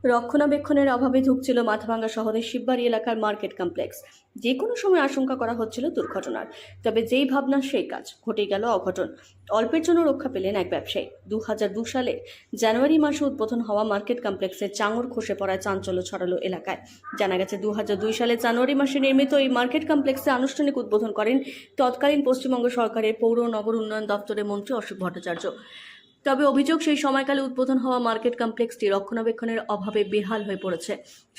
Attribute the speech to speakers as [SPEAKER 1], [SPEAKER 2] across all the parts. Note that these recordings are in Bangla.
[SPEAKER 1] রক্ষণাবেক্ষণের অভাবে ধুঁকছিল মাথাভাঙ্গা শহরের শিববাড়ি এলাকার মার্কেট কমপ্লেক্স। যে কোনো সময় আশঙ্কা করা হচ্ছিল দুর্ঘটনার। তবে যেই ভাবনা সেই কাজ, ঘটে গেল অঘটন। অল্পের জন্য রক্ষা পেলেন এক ব্যবসায়ী। 2002 সালে জানুয়ারি মাসে উদ্বোধন হওয়া মার্কেট কমপ্লেক্সে চাঙর খসে পড়ায় চাঞ্চল্য ছড়ালো এলাকায়। জানা গেছে 2002 সালে জানুয়ারি মাসে নির্মিত এই মার্কেট কমপ্লেক্সে আনুষ্ঠানিক উদ্বোধন করেন তৎকালীন পশ্চিমবঙ্গ সরকারের পৌর নগর উন্নয়ন দপ্তরের মন্ত্রী অশোক ভট্টাচার্য। তবে অভিযোগ, সেই সময়কালে উদ্বোধন হওয়া মার্কেট কমপ্লেক্সটি রক্ষণাবেক্ষণের অভাবে বেহাল হয়ে পড়েছে।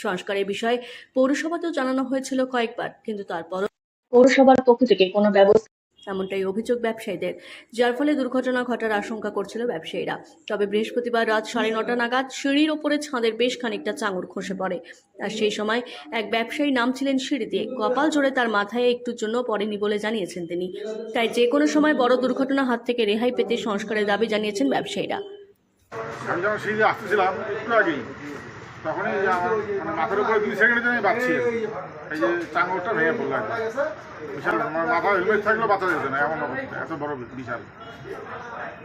[SPEAKER 1] সংস্কারের বিষয়ে পৌরসভাতেও জানানো হয়েছিল কয়েকবার, কিন্তু তারপরও পৌরসভার পক্ষ থেকে কোনো ব্যবস্থা, এমনটাই অভিযোগ ব্যবসায়ীদের, যার ফলে দুর্ঘটনা ঘটার আশঙ্কা করছিল ব্যবসায়ীরা। তবে বৃহস্পতিবার রাত 9:30 নাগাদ সিঁড়ির ওপরে ছাদের বেশ খানিকটা চাঙর খসে পড়ে। আর সেই সময় এক ব্যবসায়ী নামছিলেন সিঁড়ি দিয়ে, কপাল জোরে তার মাথায় একটুর জন্য পড়েনি বলে জানিয়েছেন তিনি। তাই যে কোনো সময় বড় দুর্ঘটনা হাত থেকে রেহাই পেতে সংস্কারের দাবি জানিয়েছেন ব্যবসায়ীরা।
[SPEAKER 2] আমি যখন সিঁড়ি আসতেছিলাম একটু আগেই, তখনই যে আমার মাথার উপরে 2 সেকেন্ডের জন্য বাঁচছি, এই যে চাঙরটা ভেঙে পড়লো। বিশাল, আমার মাথা হেলমেট থাকলেও বাঁচা যেত না, এমন অবস্থা, এত বড় বিশাল।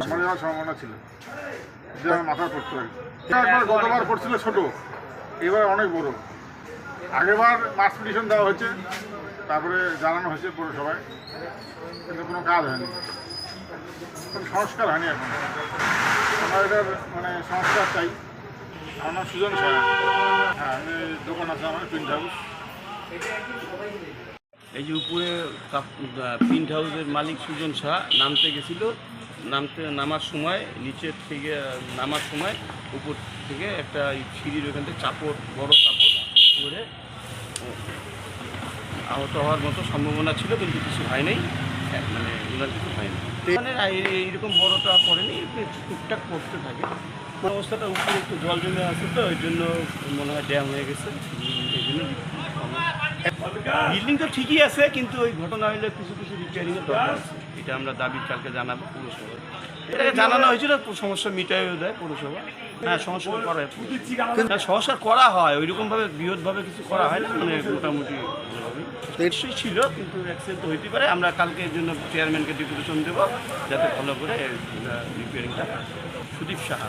[SPEAKER 2] আমার যাওয়ার সম্ভাবনা ছিল যে আমার মাথা পড়তো আর কি। একবার গতবার পড়ছিল ছোট, এবার অনেক বড়। আগেবার মাস পিটিশন দেওয়া হয়েছে, তারপরে জানানো হয়েছে পৌরসভায়, কিন্তু কোনো কাজ হয়নি, কোনো সংস্কার হয়নি। এখন আমরা এটার সংস্কার চাই। আমার নাম সুজন সাহা। হ্যাঁ, আমি দোকান আছে আমার, প্রিন্ট হাউস।
[SPEAKER 3] এই যে উপরে প্রিন্ট হাউসের মালিক সুজন শাহ নামতে গেছিল, নামার সময় নিচের থেকে নামার সময় উপর থেকে একটা সিঁড়ির ওখান থেকে বড় চাপড় করে আহত হওয়ার মতো সম্ভাবনা ছিল, কিন্তু কিছু হয় নাই, ওনার কিছু হয়নি। এইরকম বড়টা পড়েনি, টুকটাক পড়তে থাকে। অবস্থাটা উপরে একটু জল জমে আছে, তো ওই জন্য মনে হয় ড্যাম হয়ে গেছে। এই জন্য বিল্ডিং তো ঠিকই আছে, কিন্তু ওই ঘটনা হলে কিছু কিছু রিপেয়ারিংয়ের দরকার আছে। এটা আমরা দাবি কালকে জানাবো পৌরসভা। এটাকে জানানো হয়েছিল, সমস্যা মিটাইও দেয় পৌরসভা। হ্যাঁ, সংস্কার করা হয়, সংস্কার করা হয়, ওইরকমভাবে বৃহৎভাবে কিছু করা হয় না, মোটামুটি নিশ্চয়ই ছিল, কিন্তু অ্যাক্সিডেন্ট তো হইতে পারে। আমরা কালকে এর জন্য চেয়ারম্যানকে ডেপুটেশন দেবো, যাতে ভালো করে রিপেয়ারিংটা। সুদীপ সাহা।